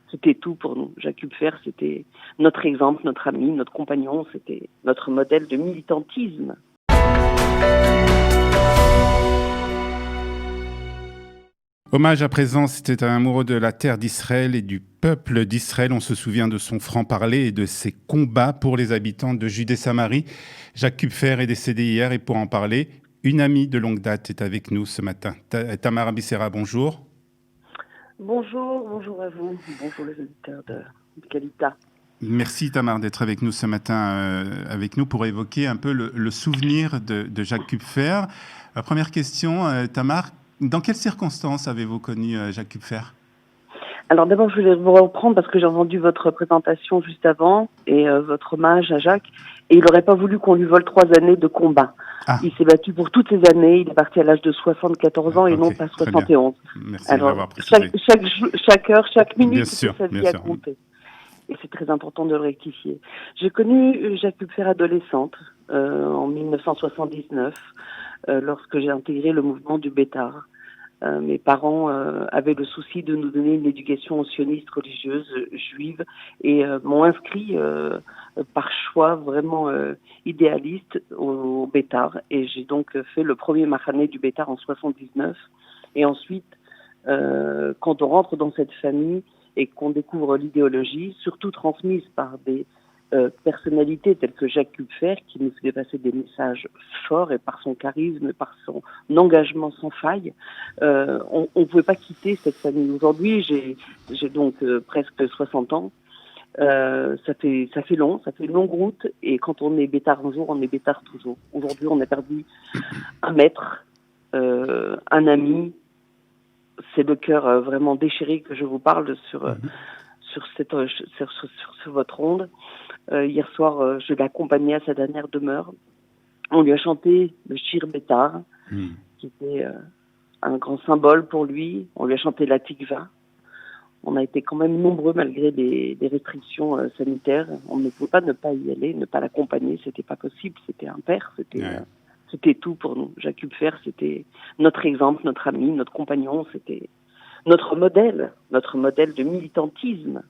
C'était tout pour nous. Jacques Hupfer, c'était notre exemple, notre ami, notre compagnon, c'était notre modèle de militantisme. Hommage à présent, c'était un amoureux de la terre d'Israël et du peuple d'Israël. On se souvient de son franc-parler et de ses combats pour les habitants de Judée-Samarie. Jacques Hupfer est décédé hier et pour en parler, une amie de longue date est avec nous ce matin. Tamar Abissera, bonjour. Bonjour à vous. Bonjour les auditeurs de Kalita. Merci Tamar d'être avec nous ce matin, avec nous pour évoquer un peu le souvenir de Jacques Hupfer. Première question, Tamar, dans quelles circonstances avez-vous connu Jacques Hupfer ? Alors d'abord, je voulais vous reprendre parce que j'ai entendu votre présentation juste avant et votre hommage à Jacques. Et il n'aurait pas voulu qu'on lui vole 3 années de combat. Ah. Il s'est battu pour toutes ces années. Il est parti à l'âge de 74 ans et non pas 71. Merci de l'avoir précisé. Chaque heure, chaque minute, sa vie à compter. Et c'est très important de le rectifier. J'ai connu Jacques Hupfer adolescente en 1979 lorsque j'ai intégré le mouvement du Bétard. Mes parents avaient le souci de nous donner une éducation sioniste religieuse juive et m'ont inscrit par choix vraiment idéaliste au Bétard. Et j'ai donc fait le premier machané du Bétard en 79. Et ensuite, quand on rentre dans cette famille et qu'on découvre l'idéologie, surtout transmise par des personnalités telles que Jacques Hupfer, qui nous faisait passer des messages forts et par son charisme, par son engagement sans faille, on ne pouvait pas quitter cette famille. Aujourd'hui, j'ai donc presque 60 ans. Ça fait long, ça fait une longue route, et quand on est bêtard un jour, on est bêtard toujours. Aujourd'hui, on a perdu un maître, un ami. C'est le cœur vraiment déchiré que je vous parle sur votre onde. Hier soir, je l'ai accompagné à sa dernière demeure. On lui a chanté le Shir Bétard, qui était un grand symbole pour lui. On lui a chanté la Tikva. On a été quand même nombreux malgré les restrictions sanitaires. On ne pouvait pas ne pas y aller, ne pas l'accompagner. C'était pas possible. C'était un père. C'était tout pour nous. Jacques Hupfer, c'était notre exemple, notre ami, notre compagnon. C'était notre modèle de militantisme.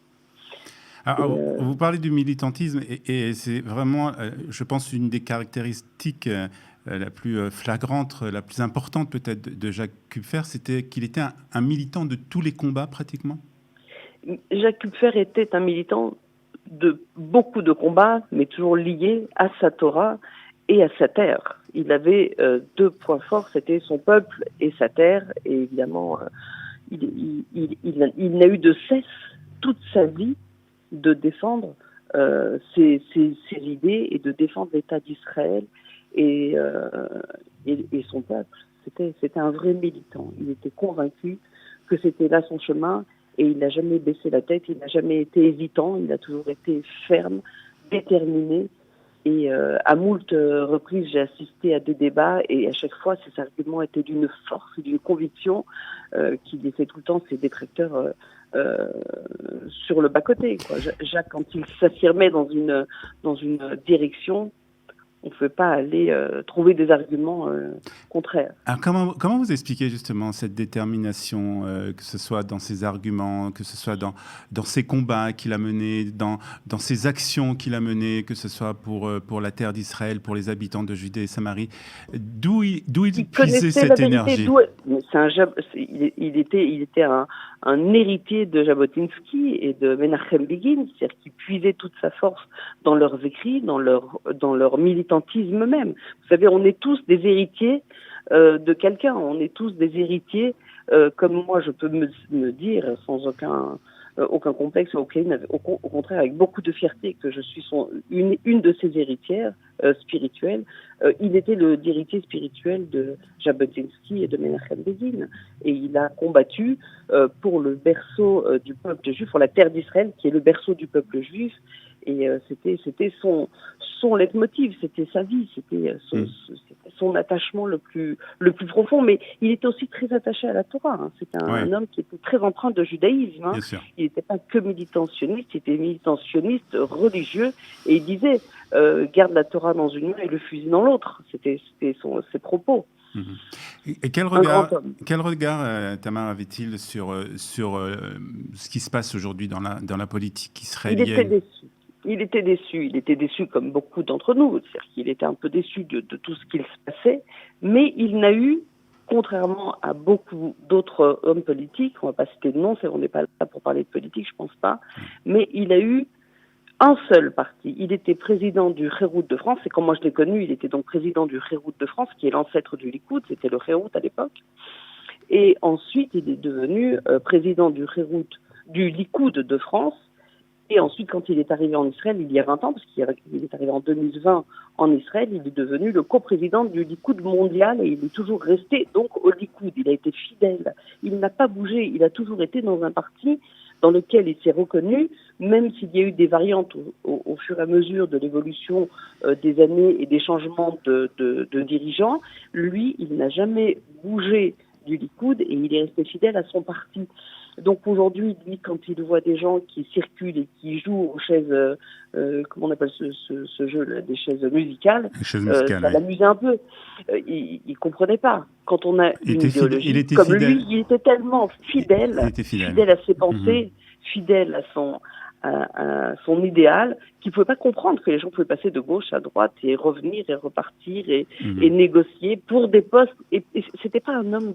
Alors, vous parlez du militantisme et c'est vraiment, je pense, une des caractéristiques la plus flagrante, la plus importante peut-être de Jacques Hupfer, c'était qu'il était un militant de tous les combats pratiquement. Jacques Hupfer était un militant de beaucoup de combats, mais toujours lié à sa Torah et à sa terre. Il avait 2 points forts, c'était son peuple et sa terre, et évidemment, il n'a eu de cesse toute sa vie de défendre ses idées et de défendre l'État d'Israël et son peuple. C'était un vrai militant. Il était convaincu que c'était là son chemin et il n'a jamais baissé la tête, il n'a jamais été hésitant, il a toujours été ferme, déterminé. Et à moult reprises, j'ai assisté à des débats et à chaque fois, ses arguments étaient d'une force et d'une conviction qui laissait tout le temps ses détracteurs sur le bas-côté, quoi. Jacques, quand il s'affirmait dans une direction, on ne pouvait pas aller trouver des arguments contraires. Alors comment vous expliquez justement cette détermination, que ce soit dans ses arguments, que ce soit dans ses combats qu'il a menés, dans ses actions qu'il a menées, que ce soit pour la terre d'Israël, pour les habitants de Judée et Samarie, d'où il puisait cette énergie? Il était un héritier de Jabotinsky et de Menachem Begin, c'est-à-dire qu'il puisait toute sa force dans leurs écrits, dans leur militantisme même. Vous savez, on est tous des héritiers de quelqu'un, on est tous des héritiers, comme moi je peux me dire sans aucun complexe, au contraire avec beaucoup de fierté que je suis une de ses héritières spirituelles. Il était l'héritier spirituel de Jabotinsky et de Menachem Begin, et il a combattu pour le berceau du peuple juif, pour la terre d'Israël qui est le berceau du peuple juif, et c'était son leitmotiv, c'était sa vie, c'était son attachement le plus profond, mais il était aussi très attaché à la Torah, hein. C'était un homme qui était très empreint de judaïsme, hein. Il n'était pas que militant sioniste, il était militant sioniste religieux, et il disait garde la Torah dans une main et le fusil dans l'autre, c'était ses propos. Mhm. Et quel Un grand regard, homme. Tamar avait-il sur ce qui se passe aujourd'hui dans la politique Il était israélienne? déçu. Il était déçu. Il était déçu comme beaucoup d'entre nous. C'est-à-dire qu'il était un peu déçu de tout ce qu'il se passait. Mais il n'a eu, contrairement à beaucoup d'autres hommes politiques, on ne va pas citer de nom, on n'est pas là pour parler de politique, je pense pas, mais il a eu un seul parti. Il était président du Hérout de France, et quand moi je l'ai connu, il était donc président du Hérout de France, qui est l'ancêtre du Likoud, c'était le Hérout à l'époque. Et ensuite, il est devenu président du Hérout, du Likoud de France. Et ensuite, quand il est arrivé en Israël, il y a 20 ans, parce qu'il est arrivé en 2020 en Israël, il est devenu le coprésident du Likoud mondial et il est toujours resté donc au Likoud. Il a été fidèle. Il n'a pas bougé. Il a toujours été dans un parti dans lequel il s'est reconnu, même s'il y a eu des variantes au fur et à mesure de l'évolution des années et des changements de dirigeants. Lui, il n'a jamais bougé du Likoud et il est resté fidèle à son parti. Donc aujourd'hui, lui, quand il voit des gens qui circulent et qui jouent aux chaises, comment on appelle ce jeu-là, des chaises musicales, Les chaises musicales, ça oui. l'amusait un peu. Il comprenait pas. Quand on a une idéologie il était comme fidèle. lui, il était tellement fidèle, Il était fidèle. fidèle à ses pensées, fidèle à son idéal, qu'il pouvait pas comprendre que les gens pouvaient passer de gauche à droite et revenir et repartir et négocier pour des postes. Et c'était pas un homme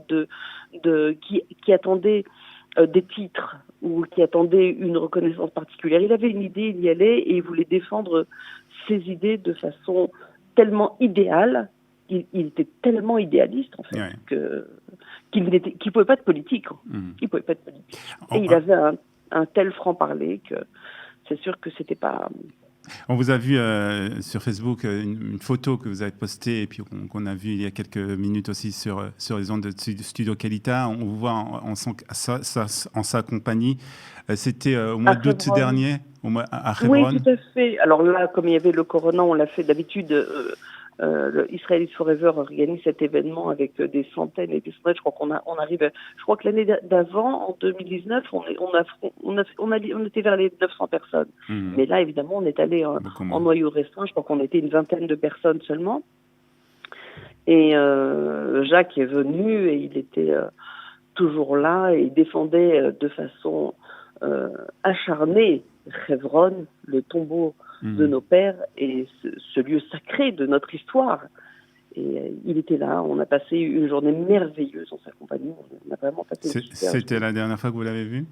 qui attendait des titres ou qui attendait une reconnaissance particulière. Il avait une idée, il y allait et il voulait défendre ses idées de façon tellement idéale. Il était tellement idéaliste en fait qu'il ne pouvait pas être politique. Il pouvait pas être politique. Et il avait un tel franc-parler que c'est sûr que c'était pas... On vous a vu sur Facebook une photo que vous avez postée et puis qu'on a vu il y a quelques minutes aussi sur les ondes de Studio Qualita. On vous voit en sa compagnie. C'était au mois d'août dernier, à Hebron. Oui, tout à fait. Alors là, comme il y avait le corona, on l'a fait d'habitude. Le Israelis Forever organise cet événement avec des centaines et des centaines. Je crois qu'on arrive. Je crois que l'année d'avant, en 2019, on était vers les 900 personnes. Mais là, évidemment, on est allé en noyau restreint. Je crois qu'on était une vingtaine de personnes seulement. Et Jacques est venu et il était toujours là et il défendait de façon acharnée Hebron, le tombeau de nos pères et ce lieu sacré de notre histoire. Et il était là, on a passé une journée merveilleuse en sa compagnie. On a vraiment passé une super C'était la dernière fois que vous l'avez vu?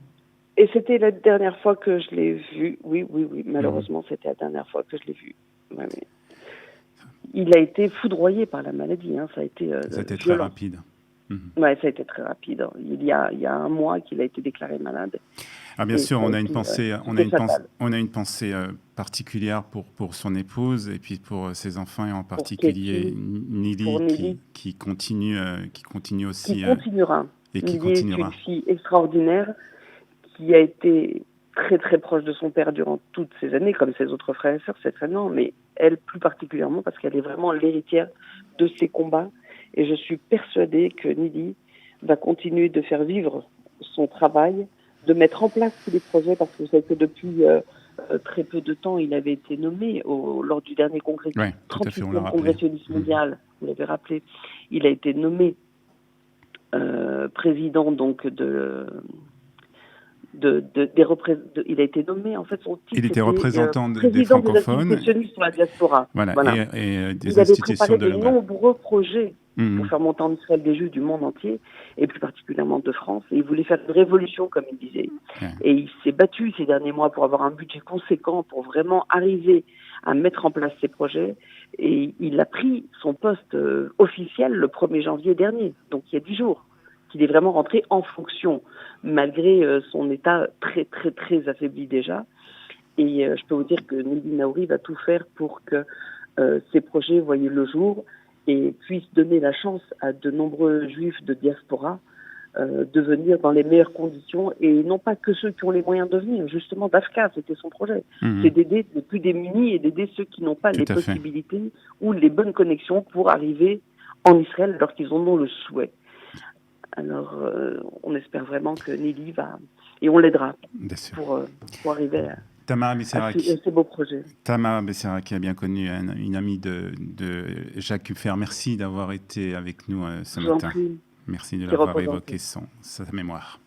Et c'était la dernière fois que je l'ai vu. Oui. Malheureusement, c'était la dernière fois que je l'ai vu. Ouais. Il a été foudroyé par la maladie. Ça a été très rapide. Ouais, ça a été très rapide. Il y a un mois qu'il a été déclaré malade. Ah, bien sûr, on a une pensée particulière pour son épouse et puis pour ses enfants et en particulier Nili qui continue aussi. Qui continuera. Et qui Nili est une fille extraordinaire qui a été très très proche de son père durant toutes ces années, comme ses autres frères et sœurs, c'est très non, mais elle plus particulièrement parce qu'elle est vraiment l'héritière de ses combats. Et je suis persuadée que Nili va continuer de faire vivre son travail, de mettre en place tous les projets, parce que vous savez que depuis très peu de temps, il avait été nommé lors du dernier congrès, 38e congrès sioniste mondial, vous l'avez rappelé, il a été nommé président donc il a été nommé, en fait, son titre. Il était représentant des francophones. Des sionistes sur la diaspora. Voilà. Et des il institutions avait préparé de nombreux projets pour faire monter en Israël des Juifs du monde entier, et plus particulièrement de France. Et il voulait faire une révolution, comme il disait. Et il s'est battu ces derniers mois pour avoir un budget conséquent, pour vraiment arriver à mettre en place ces projets. Et il a pris son poste officiel le 1er janvier dernier, donc il y a 10 jours. Qu'il est vraiment rentré en fonction, malgré son état très, très, très affaibli déjà. Et je peux vous dire que Nili Naouri va tout faire pour que ces projets voient le jour et puissent donner la chance à de nombreux juifs de diaspora de venir dans les meilleures conditions, et non pas que ceux qui ont les moyens de venir. Justement, DAFCA, c'était son projet. C'est d'aider les plus démunis et d'aider ceux qui n'ont pas les possibilités ou les bonnes connexions pour arriver en Israël alors qu'ils en ont le souhait. Alors, on espère vraiment que Nili va... Et on l'aidera pour arriver Tamara à Becerra, ces beaux projets. Tamara Becerra, qui a bien connu une amie de Jacques Kupfer. Merci d'avoir été avec nous ce Je vous en matin. prie, Merci de qui l'avoir repose en évoqué paix. sa mémoire.